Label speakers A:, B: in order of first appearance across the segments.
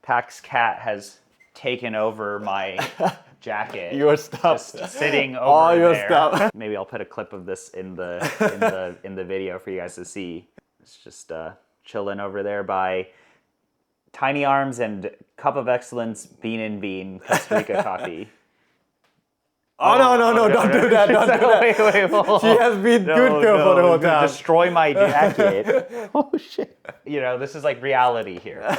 A: Pax cat has taken over my jacket.
B: Your stuff.
A: Just sitting over
B: All your
A: there.
B: stuff.
A: Maybe I'll put a clip of this in the in the video for you guys to see. It's just chilling over there by Tiny Arms and Cup of Excellence Bean and Bean Costa Rica coffee.
B: Oh, no, don't do that, don't do that.
A: Wait, hold on.
B: She has been good girl for the whole time.
A: Destroy my jacket. Oh, shit. You know, this is like reality here.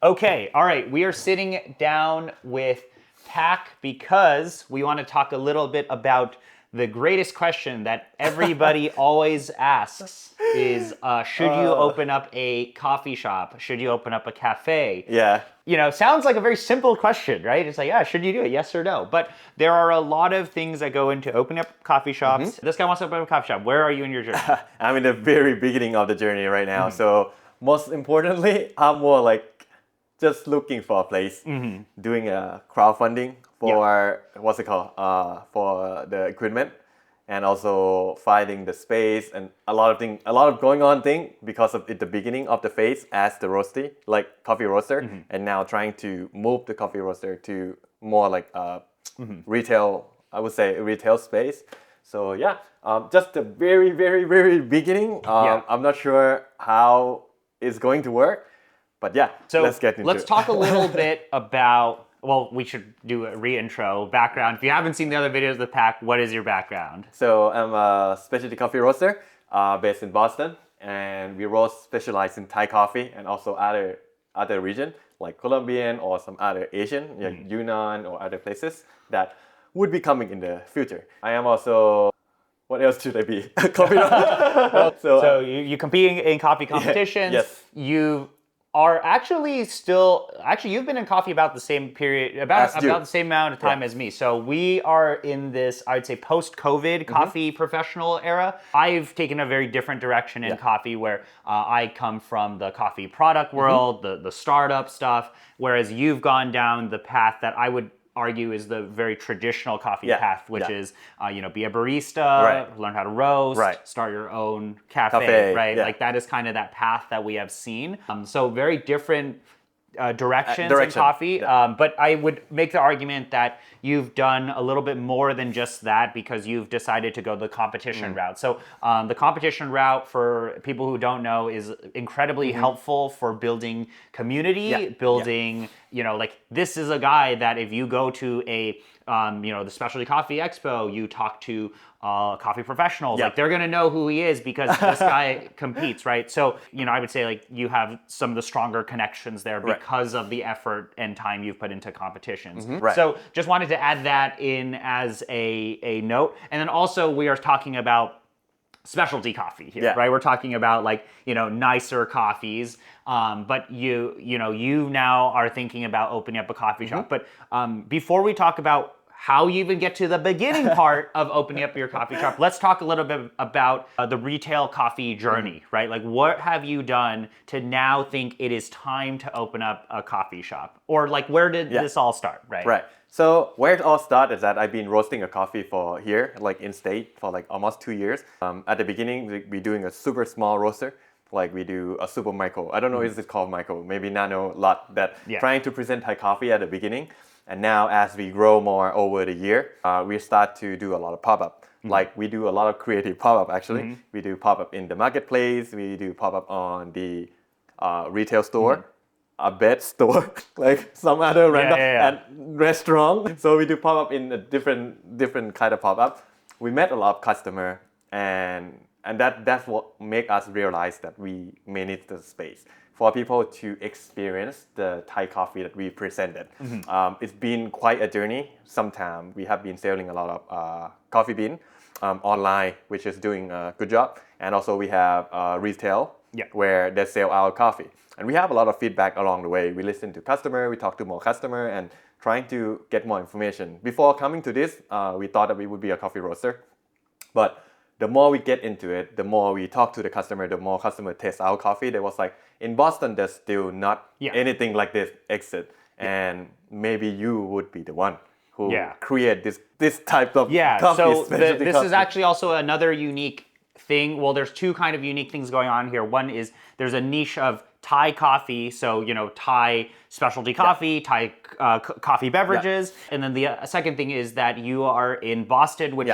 A: Okay, all right. We are sitting down with Pac because we want to talk a little bit about the greatest question that everybody always asks is, should you open up a coffee shop? Should you open up a cafe?
B: Yeah.
A: You know, sounds like a very simple question, right? It's like, yeah, should you do it? Yes or no? But there are a lot of things that go into opening up coffee shops. This guy wants to open up a coffee shop. Where are you in your journey?
B: I'm in the very beginning of the journey right now. So most importantly, I'm more like just looking for a place, doing a crowdfunding for what's it called? For the equipment, and also finding the space and a lot of going on thing because of the beginning of the phase as the roastery, like coffee roaster, and now trying to move the coffee roaster to more like retail. I would say retail space. So yeah, just the very, very, very beginning. I'm not sure how it's going to work, but yeah,
A: so
B: let's get into it.
A: Let's talk a little bit about. Well, we should do a re-intro, background. If you haven't seen the other videos of the Pac, what is your background?
B: So I'm a specialty coffee roaster based in Boston, and we roast specialize in Thai coffee and also other region like Colombian or some other Asian, like Yunnan or other places that would be coming in the future. I am also, what else should I be? Coffee roaster.
A: So you competing in coffee competitions.
B: Yes.
A: You are you've been in coffee about the same period, about the same amount of time as me. So we are in this, I would say, post-COVID coffee professional era. I've taken a very different direction in coffee where I come from the coffee product world, the startup stuff, whereas you've gone down the path that I would argue is the very traditional coffee path, which is, be a barista, learn how to roast, start your own cafe, right? Like that is kind of that path that we have seen. So very different directions in coffee. But I would make the argument that you've done a little bit more than just that because you've decided to go the competition route. So the competition route, for people who don't know, is incredibly helpful for building community, building, like this is a guy that if you go to a, the Specialty Coffee Expo, you talk to coffee professionals, like they're gonna know who he is because this guy competes, right? So, I would say like you have some of the stronger connections there because of the effort and time you've put into competitions. So just wanted to add that in as a note. And then also we are talking about specialty coffee here, right? We're talking about like, nicer coffees. But you now are thinking about opening up a coffee shop. But before we talk about how you even get to the beginning part of opening up your coffee shop, let's talk a little bit about the retail coffee journey, right? Like what have you done to now think it is time to open up a coffee shop? Or like where did this all start, right?
B: Right. So where it all started is that I've been roasting a coffee for here, like in state, for like almost 2 years. At the beginning, we're doing a super small roaster. Like we do a super micro. I don't know, is it called micro? Maybe nano, lot that trying to present Thai coffee at the beginning. And now as we grow more over the year, we start to do a lot of pop-up. Like we do a lot of creative pop-up actually. We do pop-up in the marketplace. We do pop-up on the retail store, a bed store, like some other random restaurant. So we do pop-up in a different kind of pop-up. We met a lot of customer and that's what make us realize that we may need the space for people to experience the Thai coffee that we presented. It's been quite a journey. Sometimes we have been selling a lot of coffee bean online, which is doing a good job. And also we have retail where they sell our coffee. And we have a lot of feedback along the way. We listen to customer, we talk to more customer and trying to get more information. Before coming to this, we thought that we would be a coffee roaster. But the more we get into it, the more we talk to the customer, the more customer taste our coffee. They was like, in Boston, there's still not anything like this exit. And maybe you would be the one who create this type of coffee.
A: So this is actually also another unique thing. Well, there's two kind of unique things going on here. One is there's a niche of Thai coffee, so Thai specialty coffee, Thai coffee beverages, and then the second thing is that you are in Boston, which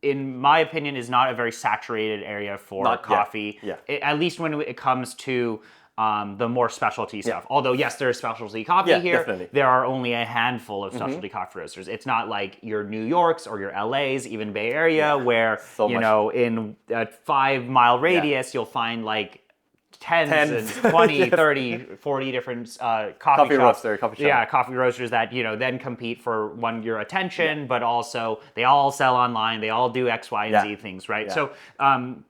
A: in my opinion is not a very saturated area for coffee. At least when it comes to the more specialty stuff. Although yes, there is specialty coffee here.
B: Definitely.
A: There are only a handful of specialty coffee roasters. It's not like your New Yorks or your LAs, even Bay Area, where in a 5-mile radius you'll find like tens and 20, 30, 40 different coffee roasters that then compete for your attention, but also they all sell online. They all do X, Y, and Z things, right? So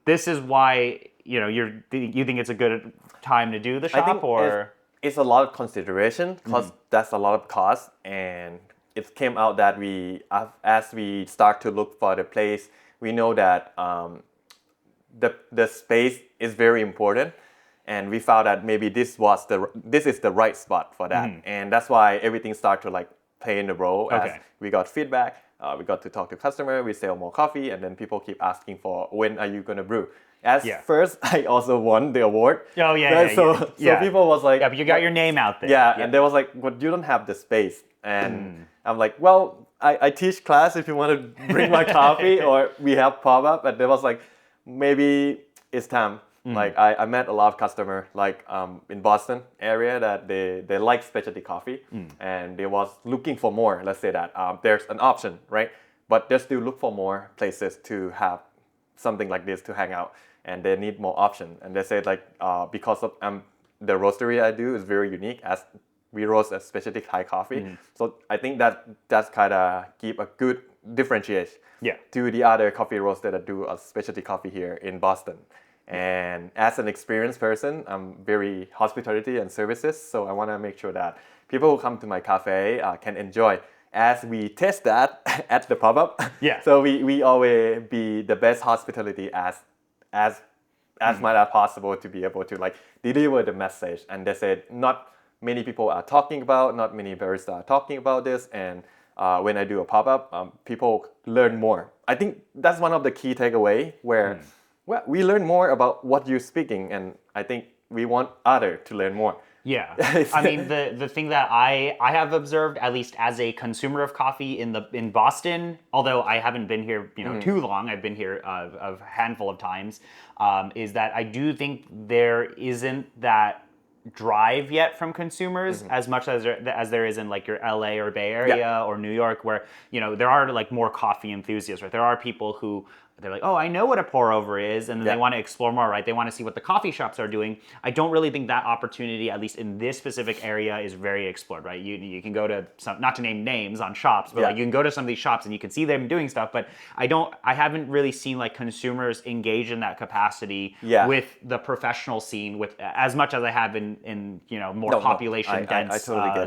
A: this is why you think it's a good time to do the shop,
B: I think it's a lot of consideration because that's a lot of cost, and it came out that as we start to look for the place, we know that the space is very important. And we found that maybe this is the right spot for that, and that's why everything started to play in the role. As we got feedback, we got to talk to customer, we sell more coffee, and then people keep asking for when are you gonna brew. First, I also won the award. So people was like,
A: but you got your name out there.
B: And they was like, but you don't have the space, and I'm like, well, I teach class if you want to bring my coffee, or we have pop up, and they was like, maybe it's time. Like I met a lot of customers in Boston area that they like specialty coffee, and they was looking for more. Let's say that there's an option, right? But they still look for more places to have something like this to hang out, and they need more option. And they said because of the roastery I do is very unique, as we roast a specialty Thai coffee. So I think that's kind of keep a good differentiation to the other coffee roaster that do a specialty coffee here in Boston. And as an experienced person, I'm very hospitality and services, so I want to make sure that people who come to my cafe can enjoy. As we test that at the pop-up, so we always be the best hospitality as much as possible to be able to deliver the message. And they said not many people are talking about, not many baristas are talking about this, and when I do a pop-up, people learn more. I think that's one of the key takeaway where. Well, we learn more about what you're speaking, and I think we want others to learn more.
A: Yeah, I mean the thing that I have observed, at least as a consumer of coffee in Boston, although I haven't been here too long, I've been here a handful of times, is that I do think there isn't that drive yet from consumers as much as there is in your LA or Bay Area or New York, where there are more coffee enthusiasts, right? There are people who they're like, oh, I know what a pour over is, and then they want to explore more, right? They want to see what the coffee shops are doing. I don't really think that opportunity, at least in this specific area, is very explored, right? You can go to some, not to name names on shops, but you can go to some of these shops and you can see them doing stuff, but I haven't really seen consumers engage in that capacity with the professional scene with as much as I have in more population dense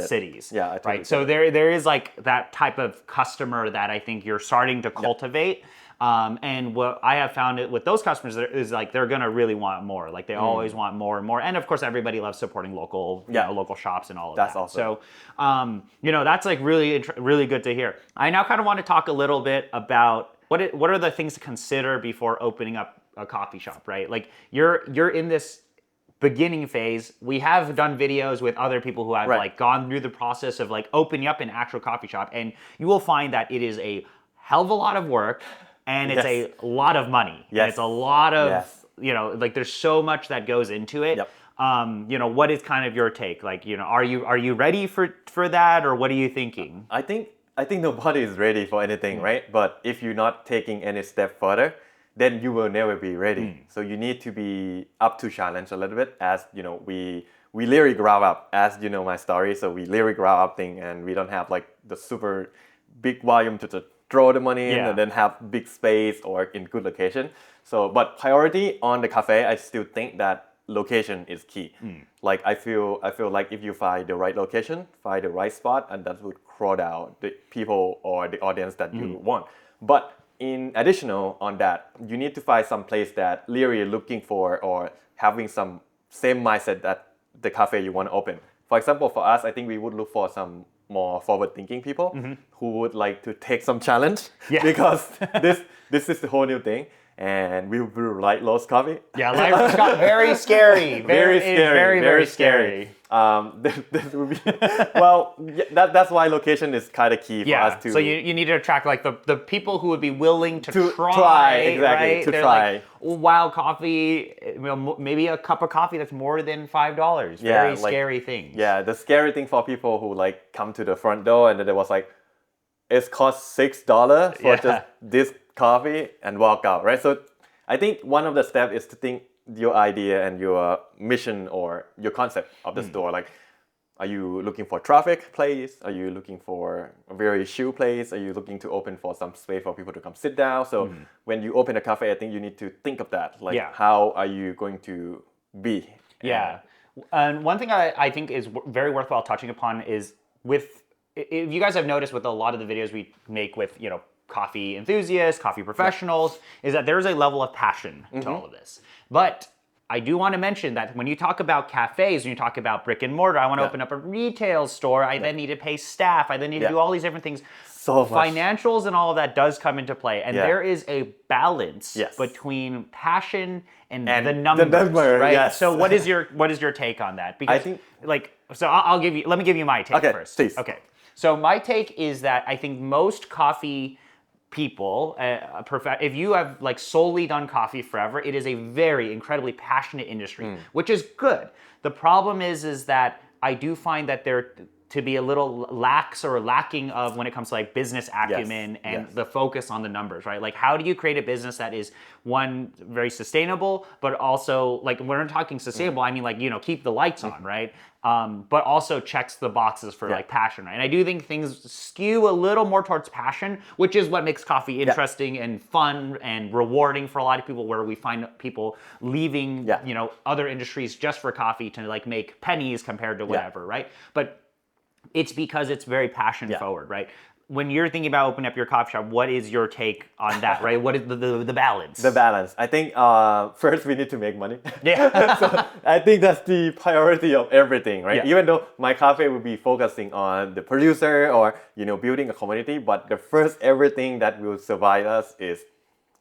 A: cities.
B: Yeah, I totally
A: right. So there is that type of customer that I think you're starting to cultivate. And what I have found it with those customers is they're gonna really want more. They always want more and more. And of course, everybody loves supporting local, local shops and all of that.
B: That's awesome.
A: So, that's really good to hear. I now kind of want to talk a little bit about what are the things to consider before opening up a coffee shop, right? You're in this beginning phase. We have done videos with other people who have gone through the process of opening up an actual coffee shop, and you will find that it is a hell of a lot of work. And it's a lot of money. And it's a lot of, there's so much that goes into it. What is kind of your take? Are you ready for that, or what are you thinking?
B: I think nobody is ready for anything, right? But if you're not taking any step further, then you will never be ready. So you need to be up to challenge a little bit. As we literally grow up, as my story. So we literally grow up thing, and we don't have the super big volume to throw the money in and then have big space or in good location. So, but priority on the cafe, I still think that location is key. I feel like if you find the right location, find the right spot, and that would crowd out the people or the audience that you want. But in additional on that, you need to find some place that literally looking for or having some same mindset that the cafe you want to open. For example, for us, I think we would look for some more forward-thinking people who would like to take some challenge because this is the whole new thing. and we brew light roast coffee.
A: Yeah, light roast coffee, very scary.
B: Very scary.
A: Very scary.
B: This would be, well, yeah, that's why location is kind of key for us to.
A: So you need to attract like the people who would be willing to try,
B: exactly,
A: right?
B: to
A: They're
B: try.
A: like, wow, coffee, maybe a cup of coffee that's more than $5. Very scary thing.
B: Yeah, the scary thing for people who like come to the front door and then it was like, it costs $6 for just this coffee and walk out, right? So I think one of the steps is to think your idea and your mission or your concept of the store. Like, are you looking for a traffic place? Are you looking for a very chill place? Are you looking to open for some space for people to come sit down? So when you open a cafe, I think you need to think of that. Like, how are you going to be?
A: Yeah. And one thing I think is very worthwhile touching upon is if you guys have noticed with a lot of the videos we make with, coffee enthusiasts, coffee professionals, is that there's a level of passion to all of this. But I do want to mention that when you talk about cafes, when you talk about brick and mortar, I want to open up a retail store, I then need to pay staff, I then need to do all these different things.
B: So much.
A: Financials and all of that does come into play. And there is a balance between passion and the numbers, right?
B: Yes.
A: So what is your take on that? Because
B: I think,
A: let me give you my take first.
B: Please.
A: Okay. So my take is that I think most coffee people, if you have like solely done coffee forever, it is a very incredibly passionate industry, which is good. The problem is that I do find that there to be a little lax or lacking of when it comes to like business acumen and the focus on the numbers, right? Like, how do you create a business that is one, very sustainable, but also like when we're talking sustainable, I mean like, keep the lights on, right? But also checks the boxes for like passion, right? And I do think things skew a little more towards passion, which is what makes coffee interesting and fun and rewarding for a lot of people, where we find people leaving, other industries just for coffee to like make pennies compared to whatever, right? But it's because it's very passion forward, right? When you're thinking about opening up your coffee shop, what is your take on that, right? What is the balance?
B: The balance. I think first we need to make money.
A: Yeah.
B: So I think that's the priority of everything, right?
A: Yeah.
B: Even though my cafe will be focusing on the producer or building a community, but the first everything that will survive us is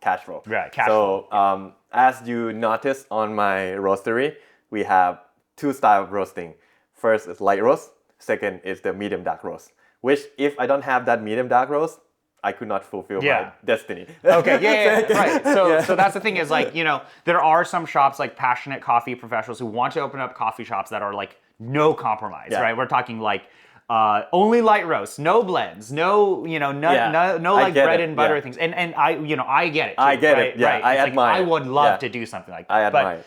B: cash flow.
A: Right. Cash flow.
B: So as you notice on my roastery, we have two styles of roasting. First is light roast. Second is the medium dark roast, which if I don't have that medium dark roast, I could not fulfill my destiny.
A: Okay, right. So that's the thing is like, there are some shops like passionate coffee professionals who want to open up coffee shops that are like no compromise, right? We're talking like only light roast, no blends, no like bread and butter things. And I get it too,
B: I get
A: right?
B: it. Yeah,
A: right.
B: I admire.
A: I would love to do something like that.
B: I admire.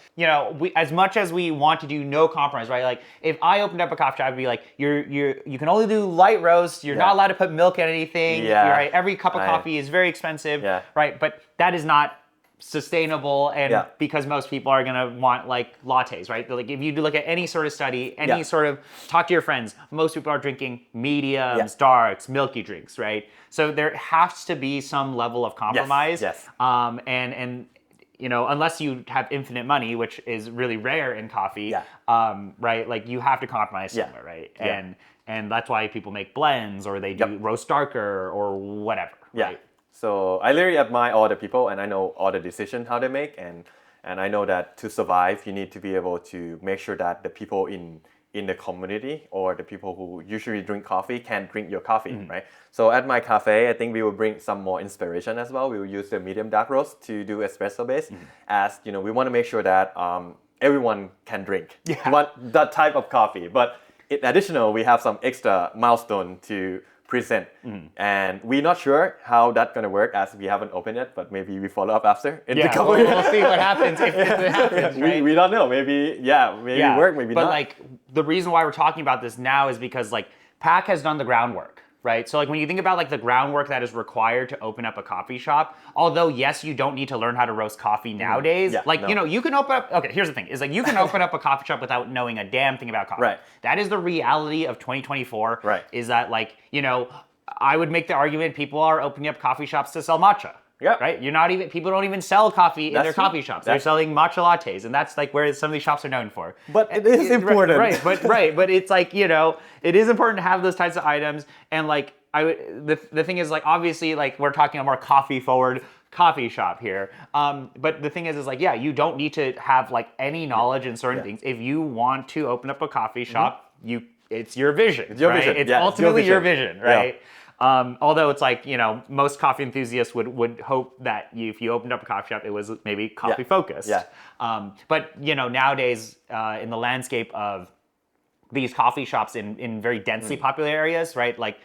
A: But as much as we want to do no compromise, right? Like if I opened up a coffee shop, I'd be like, you can only do light roast. You're not allowed to put milk in anything.
B: Yeah.
A: Right? Every cup of coffee is very expensive.
B: Yeah.
A: Right. But that is not sustainable, and because most people are gonna want like lattes, right? Like if you look at any sort of study, any sort of talk to your friends, most people are drinking mediums, darks, milky drinks, right? So there has to be some level of compromise.
B: Yes.
A: And unless you have infinite money, which is really rare in coffee, right? Like you have to compromise somewhere, right? And that's why people make blends or they do roast darker or whatever, right?
B: So I literally admire all the people, and I know all the decisions how they make, and I know that to survive, you need to be able to make sure that the people in the community or the people who usually drink coffee can drink your coffee, right? So at my cafe, I think we will bring some more inspiration as well. We will use the medium dark roast to do espresso base, as we want to make sure that everyone can drink that type of coffee. But in addition, we have some extra milestone to present, and we're not sure how that's gonna work as we haven't opened it, but maybe we follow up after.
A: We'll see what happens if it happens. Right?
B: We don't know. Maybe work, maybe not.
A: But like the reason why we're talking about this now is because like PAC has done the groundwork, right? So like when you think about like the groundwork that is required to open up a coffee shop, although yes, you don't need to learn how to roast coffee nowadays. You can open up. Okay, here's the thing: is like you can open up a coffee shop without knowing a damn thing about coffee.
B: Right.
A: That is the reality of 2024.
B: Right.
A: Is that like I would make the argument people are opening up coffee shops to sell matcha.
B: Yeah.
A: Right? People don't even sell coffee in their coffee shops. They're selling matcha lattes, and that's like where some of these shops are known for.
B: But it is important.
A: But it's like, it is important to have those types of items. And like the thing is like obviously like we're talking a more coffee forward coffee shop here. But the thing is like, yeah, you don't need to have like any knowledge in certain things. If you want to open up a coffee shop, it's your vision. It's
B: your
A: right?
B: vision.
A: It's
B: Yeah,
A: ultimately your vision, right?
B: Yeah.
A: Although it's like, most coffee enthusiasts would hope that if you opened up a coffee shop, it was maybe coffee focused.
B: Yeah.
A: But nowadays in the landscape of these coffee shops in very densely populated areas, right? Like,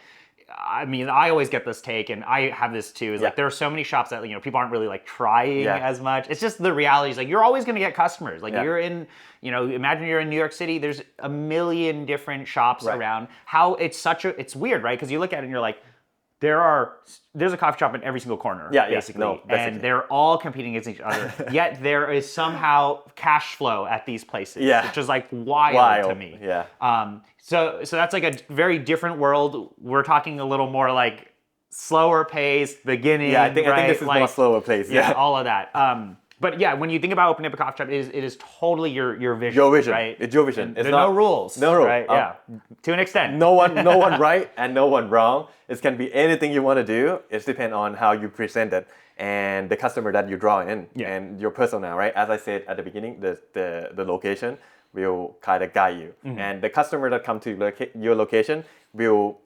A: I mean, I always get this take, and I have this too. Is like there are so many shops that people aren't really like trying as much. It's just the reality is like you're always going to get customers. Like you're in, imagine you're in New York City. There's a million different shops around. How it's weird, right? Because you look at it and you're like, there's a coffee shop in every single corner, basically, and they're all competing against each other. Yet there is somehow cash flow at these places, which is like wild to me. So that's like a very different world. We're talking a little more like slower pace, beginning.
B: I think this is more slower pace.
A: Yeah, all of that. But yeah, when you think about opening up a coffee shop, it is totally your vision.
B: Your vision,
A: right?
B: It's your vision.
A: There's no rules.
B: No rules.
A: Right? To an extent.
B: No one right and no one wrong. It can be anything you want to do. It depends on how you present it and the customer that you draw in and your persona, right? As I said at the beginning, the location will kind of guide you, and the customer that come to your location will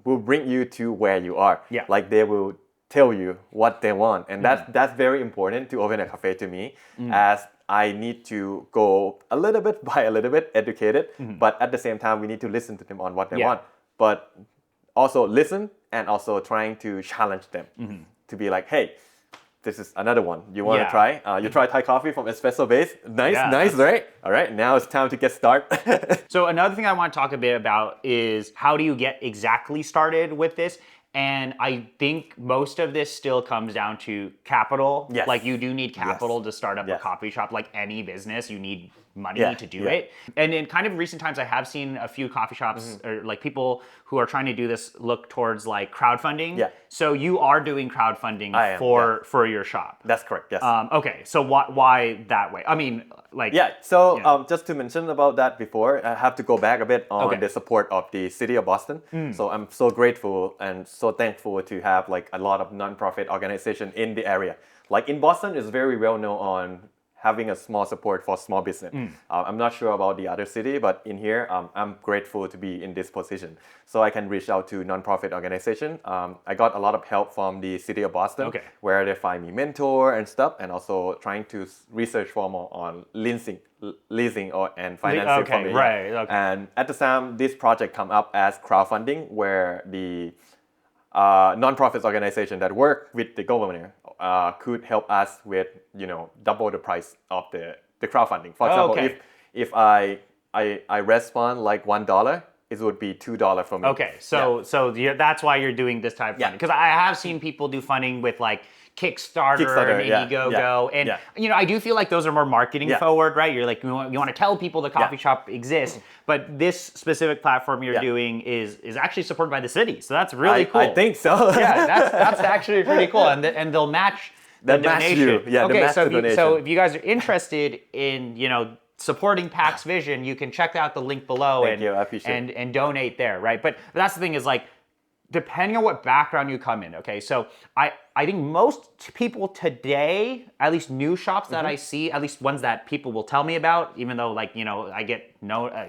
B: bring you to where you are. Like they will tell you what they want, and that's very important to open a cafe to me, as I need to go a little bit by a little bit educated, but at the same time we need to listen to them on what they want, but also listen and also trying to challenge them to be like, hey, this is another one you want to try. You try Thai coffee from espresso base. Nice, right? All right, now it's time to get started.
A: So another thing I want to talk a bit about is how do you get exactly started with this? And I think most of this still comes down to capital.
B: Yes.
A: Like you do need capital to start up a coffee shop. Like any business, you need money to do it. And in kind of recent times, I have seen a few coffee shops or like people who are trying to do this look towards like crowdfunding. So you are doing crowdfunding for your shop.
B: That's correct. Yes.
A: Okay. So why that way? I mean, like
B: just to mention about that before, I have to go back a bit on the support of the city of Boston. So I'm so grateful and so thankful to have like a lot of nonprofit organization in the area. Like in Boston, is very well known on having a small support for small business. I'm not sure about the other city, but in here, I'm grateful to be in this position. So I can reach out to nonprofit organization. I got a lot of help from the city of Boston, where they find me mentor and stuff, and also trying to research for more on leasing and financing for me. And at the time, this project come up as crowdfunding, where the nonprofit organization that work with the government could help us with double the price of the crowdfunding. For example, if I respond like $1, it would be $2 for me.
A: Okay, so that's why you're doing this type of funding, because I have seen people do funding with like Kickstarter and Indiegogo, and I do feel like those are more marketing forward, right? You're like you want to tell people the coffee shop exists, but this specific platform you're doing is actually supported by the city, so that's really cool.
B: I think so.
A: That's actually pretty cool, and they'll match the donation. So if you guys are interested in supporting Pack's vision, you can check out the link below and donate there, right? But that's the thing is like, depending on what background you come in, okay? So I think most people today, at least new shops that I see, at least ones that people will tell me about, even though like, I get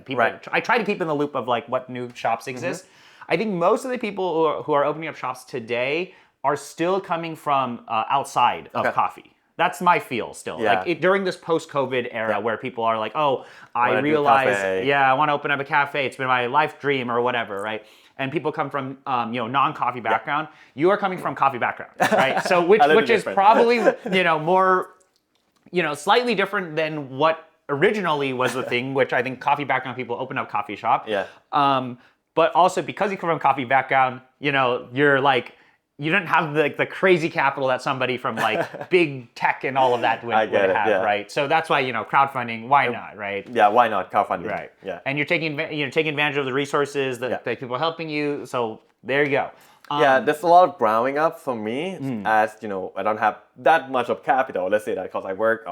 A: people, I try to keep in the loop of like what new shops exist. I think most of the people who are opening up shops today are still coming from outside of coffee. That's my feel still. Like during this post-COVID era where people are like, oh, I realize, I want to open up a cafe. It's been my life dream or whatever, right? And people come from non-coffee background. You are coming from coffee background, right? So which is probably more slightly different than what originally was the thing, which I think coffee background people open up coffee shop. But also because you come from coffee background, you're like, you didn't have the crazy capital that somebody from like big tech and all of that would have, right? So that's why crowdfunding. Why not, right?
B: Yeah, why not crowdfunding?
A: Right. Yeah. And you're taking advantage of the resources that people are helping you. So there you go.
B: There's a lot of growing up for me, as I don't have that much of capital. Let's say that because I work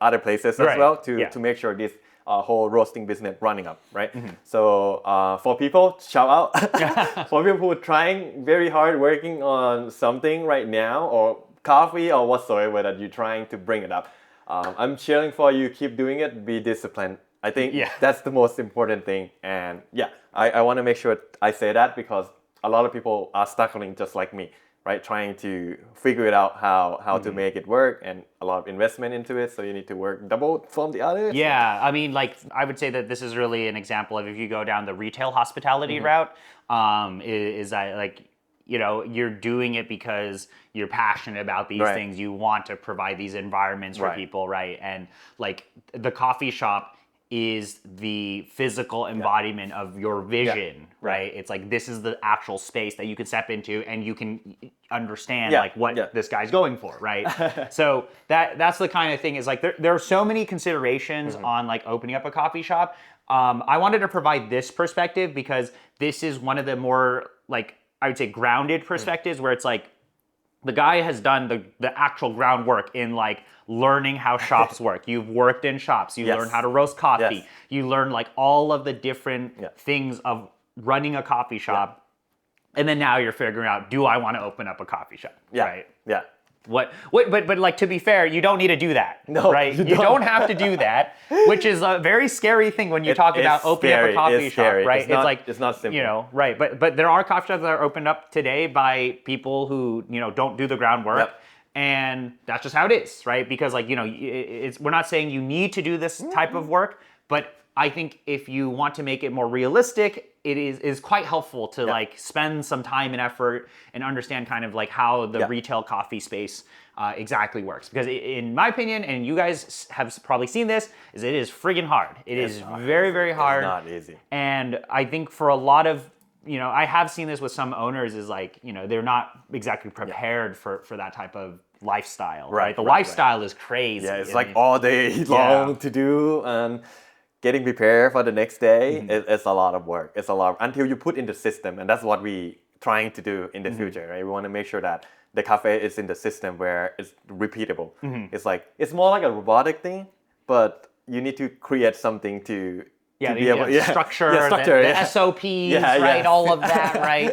B: other places as well to make sure this whole roasting business running up, right? So for people, shout out for people who are trying very hard working on something right now or coffee or whatsoever that you're trying to bring it up. I'm cheering for you. Keep doing it. Be disciplined. I think that's the most important thing. And yeah, I want to make sure I say that because a lot of people are struggling just like me, right? Trying to figure it out how to make it work and a lot of investment into it. So you need to work double from the others.
A: Yeah, I mean, like, I would say that this is really an example of if you go down the retail hospitality route, is that like, you know, you're doing it because you're passionate about these things. You want to provide these environments for people, right? And like the coffee shop is the physical embodiment of your vision, right? It's like this is the actual space that you can step into and you can understand like what this guy's going for, right? So that's the kind of thing is like there are so many considerations on like opening up a coffee shop. I wanted to provide this perspective because this is one of the more like I would say grounded perspectives where it's like the guy has done the actual groundwork in like learning how shops work. You've worked in shops. You learn how to roast coffee. You learn like all of the different things of running a coffee shop. And then now you're figuring out, do I want to open up a coffee shop? Right?
B: Yeah.
A: But like to be fair, you don't need to do that, right? You don't have to do that, which is a very scary thing when you talk about opening up a coffee shop, right?
B: It's not simple,
A: you know, right? But there are coffee shops that are opened up today by people who don't do the groundwork, and that's just how it is, right? Because like we're not saying you need to do this type of work, but I think if you want to make it more realistic, it is quite helpful to like spend some time and effort and understand kind of like how the retail coffee space exactly works. Because in my opinion, and you guys have probably seen this, is it is friggin' hard. It is very, very hard.
B: It's not easy.
A: And I think for a lot of, I have seen this with some owners is like, they're not exactly prepared for that type of lifestyle, right? The lifestyle is crazy.
B: Yeah, it's like all day long to do and getting prepared for the next day, it's a lot of work. It's a lot until you put in the system, and that's what we trying to do in the future, right? We want to make sure that the cafe is in the system where it's repeatable. It's like it's more like a robotic thing, but you need to create something to be able
A: structure, the SOPs, right? All of that, right?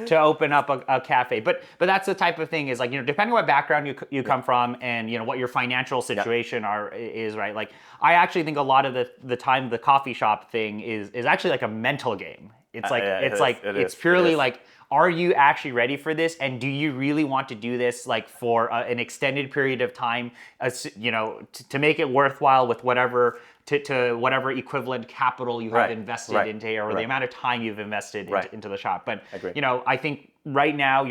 A: To open up a cafe, but that's the type of thing is like depending on what background you come from and what your financial situation is, right? Like I actually think a lot of the time the coffee shop thing is actually like a mental game. It's like it's purely like, are you actually ready for this? And do you really want to do this like for an extended period of time? To make it worthwhile with whatever. To whatever equivalent capital you have invested into here, or the amount of time you've invested into the shop. But I think right now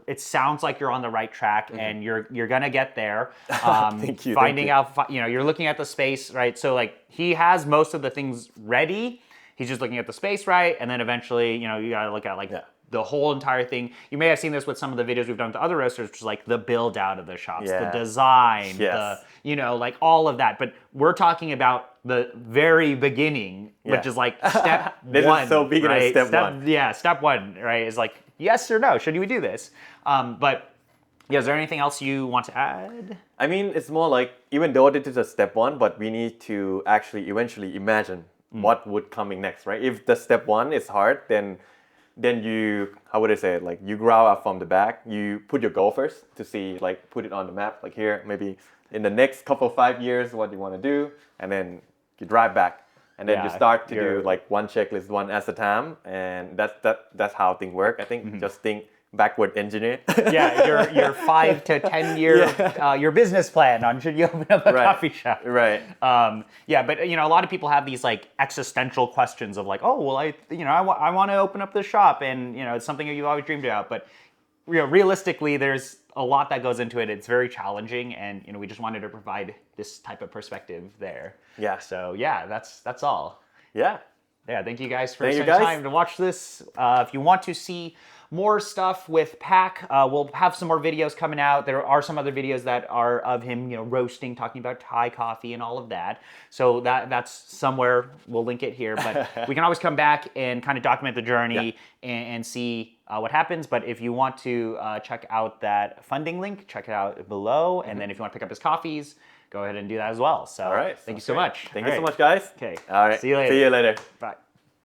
A: it sounds like you're on the right track, and you're gonna get there.
B: Thank you.
A: Finding out, you're looking at the space, right? So like he has most of the things ready. He's just looking at the space, right? And then eventually, you gotta look at like the whole entire thing. You may have seen this with some of the videos we've done with other roasters, which is like the build out of the shops, the design, like all of that. But we're talking about the very beginning, which is like step
B: this
A: one.
B: Is so big,
A: right?
B: Step one.
A: Yeah, step one, right? Is like yes or no. Should we do this? But is there anything else you want to add?
B: I mean, it's more like even though this is a step one, but we need to actually eventually imagine what would coming next, right? If the step one is hard, then you, how would I say it? Like you grow up from the back, you put your goal first to see, like put it on the map, like here, maybe in the next couple of 5 years, what you want to do, and then you drive back, and then you start to do like one checklist, one at a time, and that's how things work. I think just think backward engineer.
A: Your 5 to 10 year your business plan on should you open up a coffee shop.
B: Right.
A: But a lot of people have these like existential questions of like, oh well, I want to open up this shop, and it's something that you've always dreamed about. But realistically, there's a lot that goes into it. It's very challenging, and we just wanted to provide this type of perspective there.
B: Yeah.
A: So that's all.
B: Yeah.
A: Thank you guys for spending time to watch this. If you want to see more stuff with Pac, we'll have some more videos coming out. There are some other videos that are of him, roasting, talking about Thai coffee and all of that. So that's somewhere, we'll link it here. But we can always come back and kind of document the journey and see what happens. But if you want to check out that funding link, check it out below. And then if you want to pick up his coffees, go ahead and do that as well. So
B: all right,
A: thank you so much.
B: Thank you so much, guys.
A: Okay.
B: All right.
A: See you later.
B: See you later.
A: Bye.